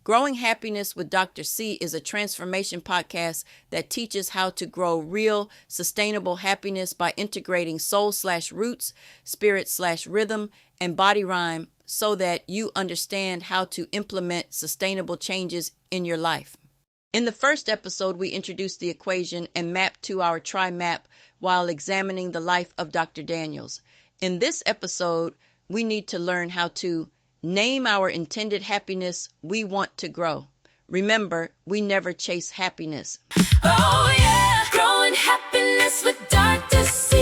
Growing Happiness with Dr. C is a transformation podcast that teaches how to grow real, sustainable happiness by integrating soul/roots, spirit/rhythm, and body rhyme so that you understand how to implement sustainable changes in your life. In the first episode, we introduced the equation and mapped to our tri-map while examining the life of Dr. Daniels. In this episode, we need to learn how to name our intended happiness we want to grow. Remember, we never chase happiness. Oh yeah, growing happiness with Dr. C.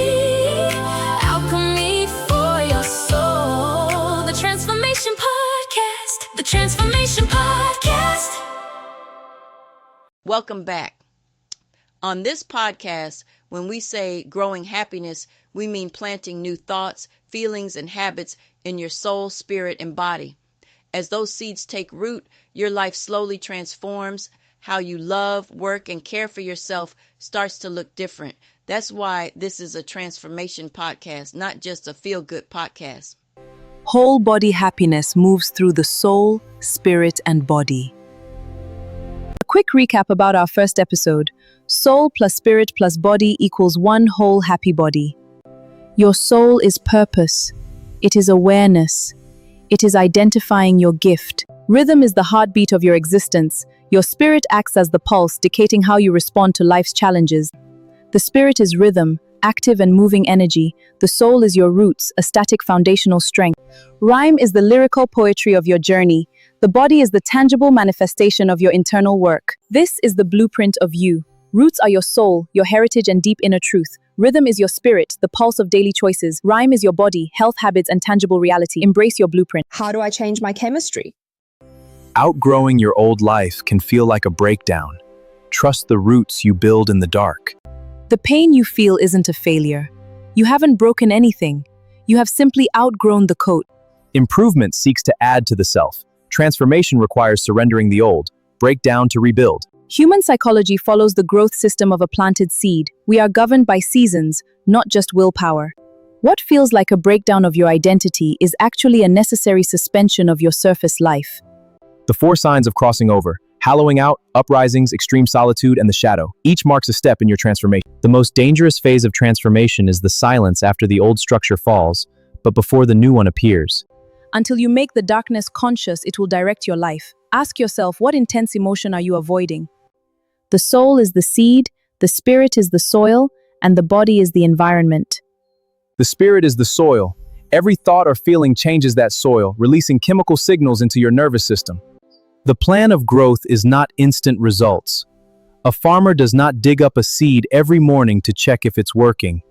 Alchemy for your soul. The Transformation Podcast. The Transformation Podcast. Welcome back. On this podcast, when we say growing happiness, we mean planting new thoughts, feelings, and habits in your soul, spirit, and body. As those seeds take root, your life slowly transforms. How you love, work, and care for yourself starts to look different. That's why this is a transformation podcast, not just a feel-good podcast. Whole body happiness moves through the soul, spirit, and body. A quick recap about our first episode. Soul plus spirit plus body equals one whole happy body. Your soul is purpose. It is awareness. It is identifying your gift. Rhythm is the heartbeat of your existence. Your spirit acts as the pulse, dictating how you respond to life's challenges. The spirit is rhythm, active and moving energy. The soul is your roots, a static foundational strength. Rhyme is the lyrical poetry of your journey. The body is the tangible manifestation of your internal work. This is the blueprint of you. Roots are your soul, your heritage and deep inner truth. Rhythm is your spirit, the pulse of daily choices. Rhyme is your body, health habits and tangible reality. Embrace your blueprint. How do I change my chemistry? Outgrowing your old life can feel like a breakdown. Trust the roots you build in the dark. The pain you feel isn't a failure. You haven't broken anything. You have simply outgrown the coat. Improvement seeks to add to the self. Transformation requires surrendering the old. Break down to rebuild. Human psychology follows the growth system of a planted seed. We are governed by seasons, not just willpower. What feels like a breakdown of your identity is actually a necessary suspension of your surface life. The 4 signs of crossing over: hallowing out, uprisings, extreme solitude, and the shadow. Each marks a step in your transformation. The most dangerous phase of transformation is the silence after the old structure falls, but before the new one appears. Until you make the darkness conscious, it will direct your life. Ask yourself, what intense emotion are you avoiding? The soul is the seed, the spirit is the soil, and the body is the environment. The spirit is the soil. Every thought or feeling changes that soil, releasing chemical signals into your nervous system. The plan of growth is not instant results. A farmer does not dig up a seed every morning to check if it's working.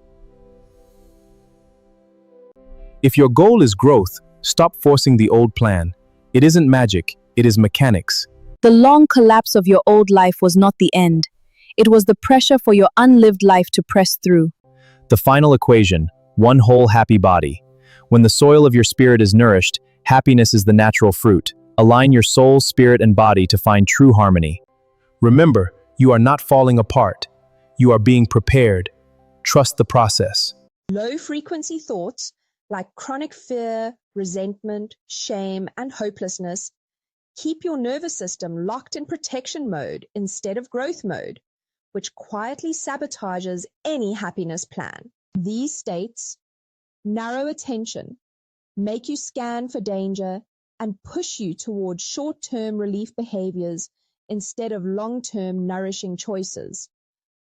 If your goal is growth, stop forcing the old plan. It isn't magic, it is mechanics. The long collapse of your old life was not the end. It was the pressure for your unlived life to press through. The final equation: one whole happy body. When the soil of your spirit is nourished, happiness is the natural fruit. Align your soul, spirit, and body to find true harmony. Remember, you are not falling apart. You are being prepared. Trust the process. Low-frequency thoughts like chronic fear, resentment, shame, and hopelessness keep your nervous system locked in protection mode instead of growth mode, which quietly sabotages any happiness plan. These states narrow attention, make you scan for danger, and push you towards short-term relief behaviors instead of long-term nourishing choices.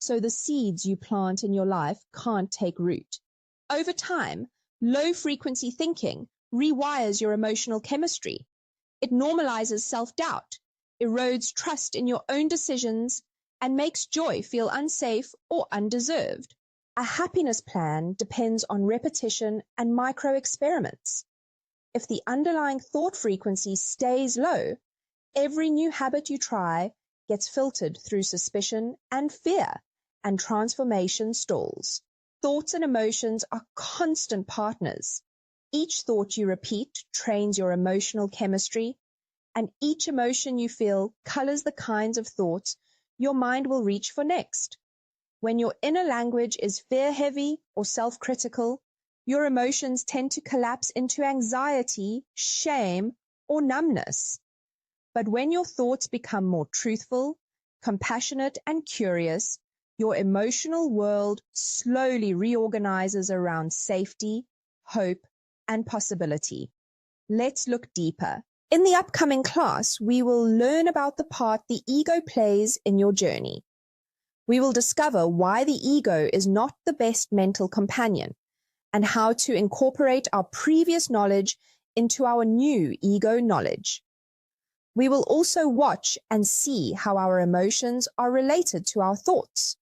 So the seeds you plant in your life can't take root. Over time, low-frequency thinking rewires your emotional chemistry. It normalizes self-doubt, erodes trust in your own decisions, and makes joy feel unsafe or undeserved. A happiness plan depends on repetition and micro-experiments. If the underlying thought frequency stays low, every new habit you try gets filtered through suspicion and fear, and transformation stalls. Thoughts and emotions are constant partners. Each thought you repeat trains your emotional chemistry, and each emotion you feel colors the kinds of thoughts your mind will reach for next. When your inner language is fear-heavy or self-critical, your emotions tend to collapse into anxiety, shame, or numbness. But when your thoughts become more truthful, compassionate, and curious, your emotional world slowly reorganizes around safety, hope, and possibility. Let's look deeper. In the upcoming class, we will learn about the part the ego plays in your journey. We will discover why the ego is not the best mental companion and how to incorporate our previous knowledge into our new ego knowledge. We will also watch and see how our emotions are related to our thoughts.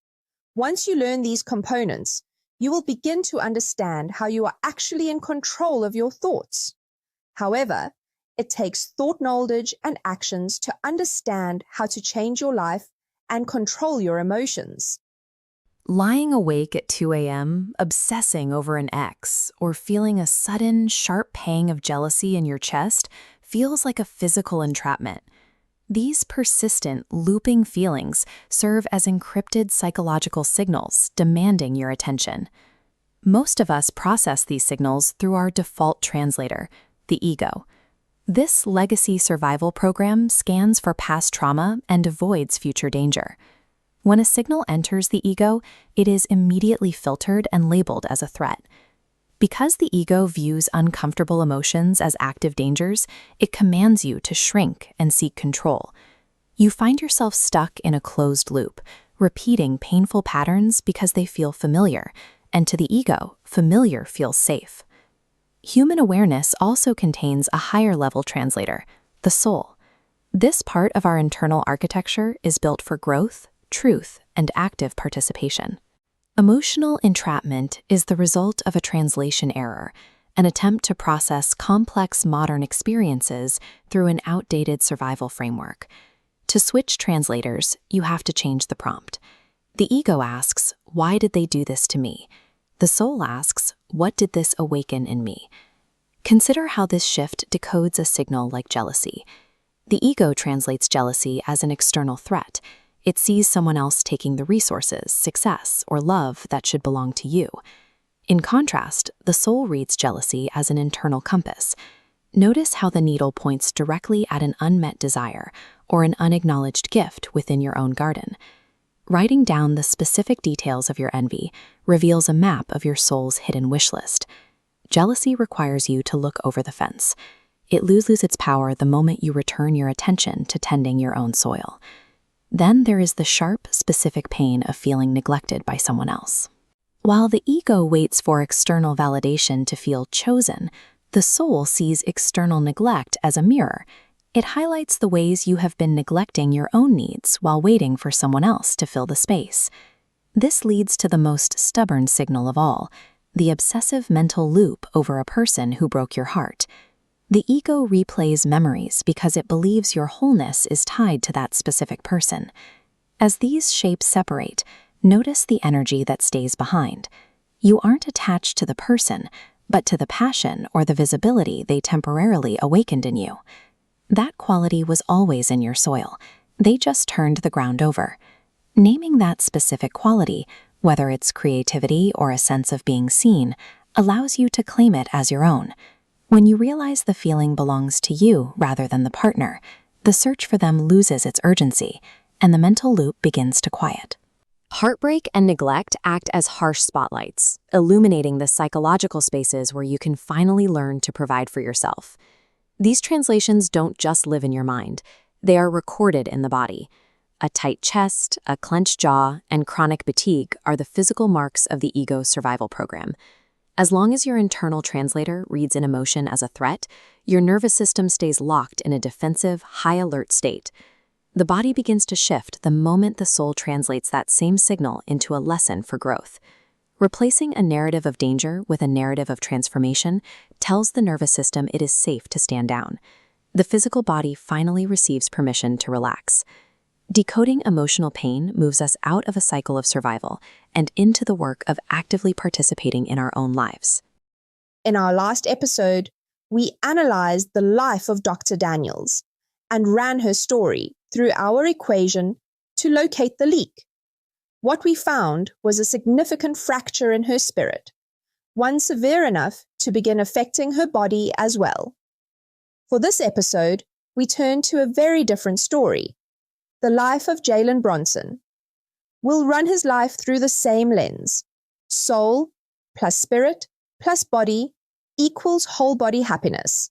Once you learn these components, you will begin to understand how you are actually in control of your thoughts. However, it takes thought knowledge and actions to understand how to change your life and control your emotions. Lying awake at 2 a.m., obsessing over an ex, or feeling a sudden, sharp pang of jealousy in your chest feels like a physical entrapment. These persistent, looping feelings serve as encrypted psychological signals demanding your attention. Most of us process these signals through our default translator, the ego. This legacy survival program scans for past trauma and avoids future danger. When a signal enters the ego, it is immediately filtered and labeled as a threat. Because the ego views uncomfortable emotions as active dangers, it commands you to shrink and seek control. You find yourself stuck in a closed loop, repeating painful patterns because they feel familiar, and to the ego, familiar feels safe. Human awareness also contains a higher-level translator, the soul. This part of our internal architecture is built for growth, truth, and active participation. Emotional entrapment is the result of a translation error, an attempt to process complex modern experiences through an outdated survival framework. To switch translators, you have to change the prompt. The ego asks, "Why did they do this to me?" The soul asks, "What did this awaken in me?" Consider how this shift decodes a signal like jealousy. The ego translates jealousy as an external threat. It sees someone else taking the resources, success, or love that should belong to you. In contrast, the soul reads jealousy as an internal compass. Notice how the needle points directly at an unmet desire or an unacknowledged gift within your own garden. Writing down the specific details of your envy reveals a map of your soul's hidden wish list. Jealousy requires you to look over the fence. It loses its power the moment you return your attention to tending your own soil. Then there is the sharp, specific pain of feeling neglected by someone else. While the ego waits for external validation to feel chosen, the soul sees external neglect as a mirror. It highlights the ways you have been neglecting your own needs while waiting for someone else to fill the space. This leads to the most stubborn signal of all, the obsessive mental loop over a person who broke your heart. The ego replays memories because it believes your wholeness is tied to that specific person. As these shapes separate, notice the energy that stays behind. You aren't attached to the person, but to the passion or the visibility they temporarily awakened in you. That quality was always in your soil. They just turned the ground over. Naming that specific quality, whether it's creativity or a sense of being seen, allows you to claim it as your own. When you realize the feeling belongs to you rather than the partner, the search for them loses its urgency, and the mental loop begins to quiet. Heartbreak and neglect act as harsh spotlights, illuminating the psychological spaces where you can finally learn to provide for yourself. These translations don't just live in your mind, they are recorded in the body. A tight chest, a clenched jaw, and chronic fatigue are the physical marks of the ego's survival program. As long as your internal translator reads an emotion as a threat, your nervous system stays locked in a defensive, high-alert state. The body begins to shift the moment the soul translates that same signal into a lesson for growth. Replacing a narrative of danger with a narrative of transformation tells the nervous system it is safe to stand down. The physical body finally receives permission to relax. Decoding emotional pain moves us out of a cycle of survival and into the work of actively participating in our own lives. In our last episode, we analyzed the life of Dr. Daniels and ran her story through our equation to locate the leak. What we found was a significant fracture in her spirit, one severe enough to begin affecting her body as well. For this episode, we turn to a very different story, the life of Jalen Bronson. We'll run his life through the same lens. Soul plus spirit plus body equals whole body happiness.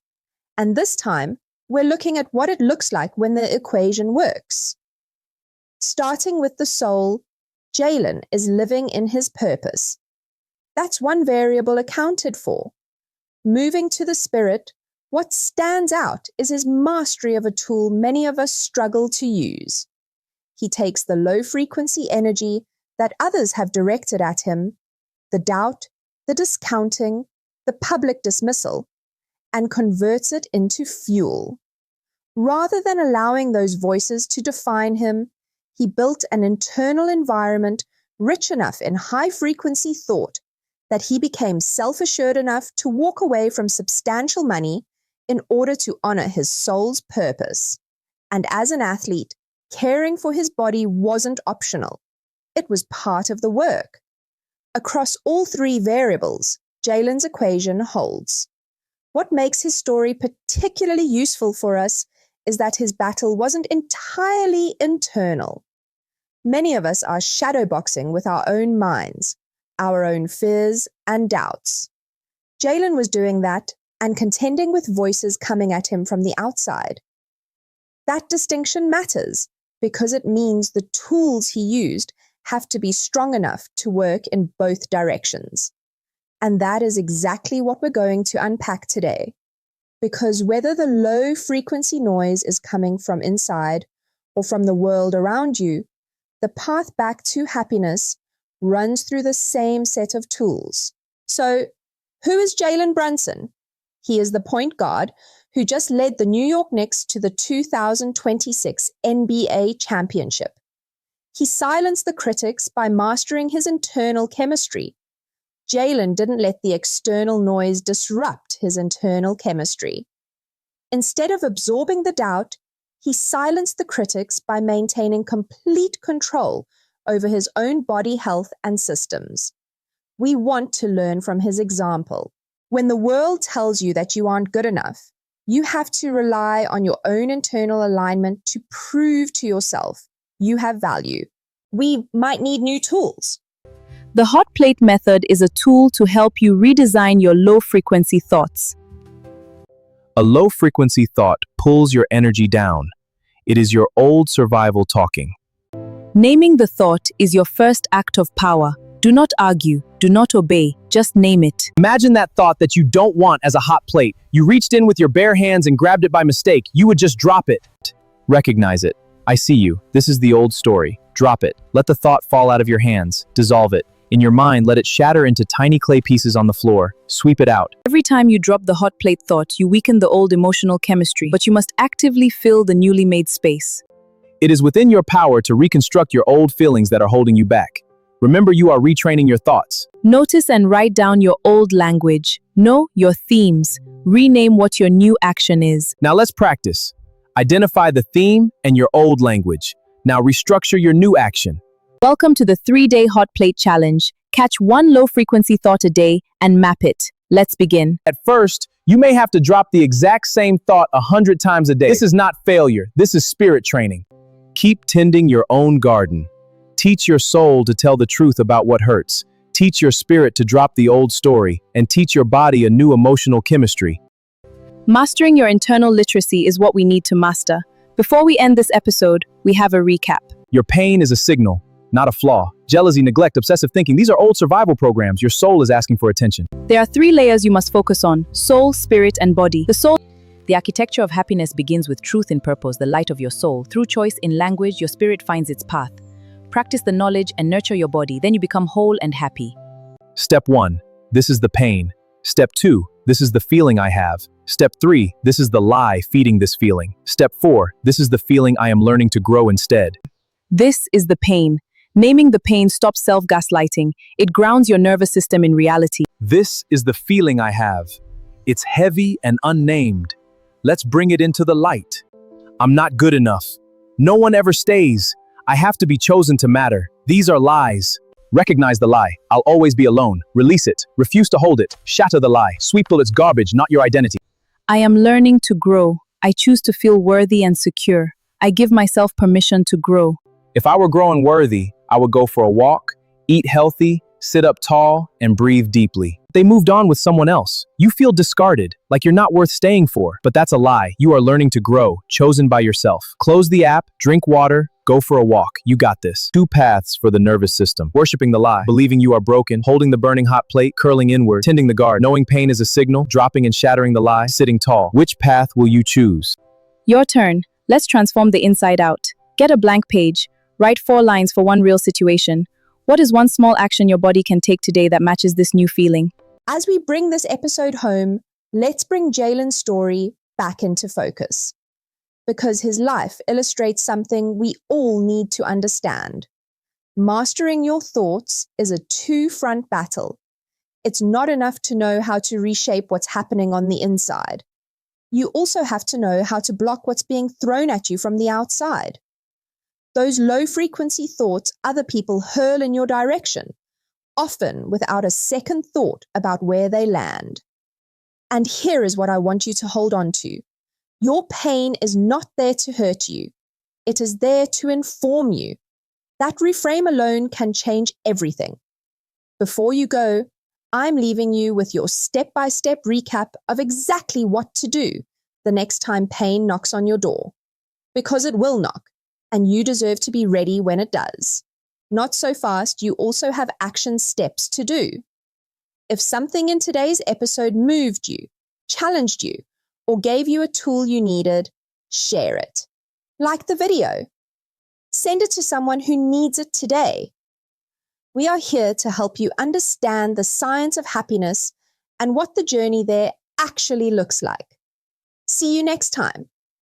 And this time, we're looking at what it looks like when the equation works. Starting with the soul, Jalen is living in his purpose. That's one variable accounted for. Moving to the spirit, what stands out is his mastery of a tool many of us struggle to use. He takes the low-frequency energy that others have directed at him, the doubt, the discounting, the public dismissal, and converts it into fuel. Rather than allowing those voices to define him, he built an internal environment rich enough in high-frequency thought that he became self-assured enough to walk away from substantial money in order to honor his soul's purpose. And as an athlete, caring for his body wasn't optional. It was part of the work. Across all three variables, Jalen's equation holds. What makes his story particularly useful for us is that his battle wasn't entirely internal. Many of us are shadowboxing with our own minds, our own fears and doubts. Jalen was doing that and contending with voices coming at him from the outside. That distinction matters because it means the tools he used have to be strong enough to work in both directions. And that is exactly what we're going to unpack today. Because whether the low frequency noise is coming from inside or from the world around you, the path back to happiness runs through the same set of tools. So, who is Jalen Bronson? He is the point guard who just led the New York Knicks to the 2026 NBA championship. He silenced the critics by mastering his internal chemistry. Jalen didn't let the external noise disrupt his internal chemistry. Instead of absorbing the doubt, he silenced the critics by maintaining complete control over his own body health and systems. We want to learn from his example. When the world tells you that you aren't good enough, you have to rely on your own internal alignment to prove to yourself you have value. We might need new tools. The hot plate method is a tool to help you redesign your low-frequency thoughts. A low-frequency thought pulls your energy down. It is your old survival talking. Naming the thought is your first act of power. Do not argue, do not obey, just name it. Imagine that thought that you don't want as a hot plate. You reached in with your bare hands and grabbed it by mistake. You would just drop it. Recognize it. I see you. This is the old story. Drop it. Let the thought fall out of your hands. Dissolve it. In your mind, let it shatter into tiny clay pieces on the floor. Sweep it out. Every time you drop the hot plate thought, you weaken the old emotional chemistry, but you must actively fill the newly made space. It is within your power to reconstruct your old feelings that are holding you back. Remember, you are retraining your thoughts. Notice and write down your old language. Know your themes. Rename what your new action is. Now let's practice. Identify the theme and your old language. Now restructure your new action. Welcome to the 3-day hot plate challenge. Catch one low-frequency thought a day and map it. Let's begin. At first, you may have to drop the exact same thought 100 times a day. This is not failure. This is spirit training. Keep tending your own garden. Teach your soul to tell the truth about what hurts. Teach your spirit to drop the old story, and teach your body a new emotional chemistry. Mastering your internal literacy is what we need to master. Before we end this episode, we have a recap. Your pain is a signal, not a flaw. Jealousy, neglect, obsessive thinking, these are old survival programs. Your soul is asking for attention. There are 3 layers you must focus on: soul, spirit, and body. The architecture of happiness begins with truth in purpose, the light of your soul. Through choice in language, your spirit finds its path. Practice the knowledge and nurture your body, then you become whole and happy. Step 1. This is the pain. Step 2. This is the feeling I have. Step 3. This is the lie feeding this feeling. Step 4. This is the feeling I am learning to grow instead. This is the pain. Naming the pain stops self-gaslighting. It grounds your nervous system in reality. This is the feeling I have. It's heavy and unnamed. Let's bring it into the light. I'm not good enough. No one ever stays. I have to be chosen to matter. These are lies. Recognize the lie. I'll always be alone. Release it. Refuse to hold it. Shatter the lie. Sweep till it's garbage, not your identity. I am learning to grow. I choose to feel worthy and secure. I give myself permission to grow. If I were growing worthy, I would go for a walk, eat healthy, sit up tall, and breathe deeply. They moved on with someone else. You feel discarded, like you're not worth staying for. But that's a lie. You are learning to grow, chosen by yourself. Close the app, drink water, go for a walk. You got this. 2 paths for the nervous system. Worshipping the lie, believing you are broken, holding the burning hot plate, curling inward, tending the guard, knowing pain is a signal, dropping and shattering the lie, sitting tall. Which path will you choose? Your turn. Let's transform the inside out. Get a blank page. Write 4 lines for one real situation. What is one small action your body can take today that matches this new feeling? As we bring this episode home, let's bring Jalen's story back into focus, because his life illustrates something we all need to understand. Mastering your thoughts is a 2-front battle. It's not enough to know how to reshape what's happening on the inside. You also have to know how to block what's being thrown at you from the outside. Those low-frequency thoughts other people hurl in your direction, often without a second thought about where they land. And here is what I want you to hold on to. Your pain is not there to hurt you. It is there to inform you. That reframe alone can change everything. Before you go, I'm leaving you with your step-by-step recap of exactly what to do the next time pain knocks on your door. Because it will knock, and you deserve to be ready when it does. Not so fast, you also have action steps to do. If something in today's episode moved you, challenged you, or gave you a tool you needed, share it. Like the video. Send it to someone who needs it today. We are here to help you understand the science of happiness and what the journey there actually looks like. See you next time.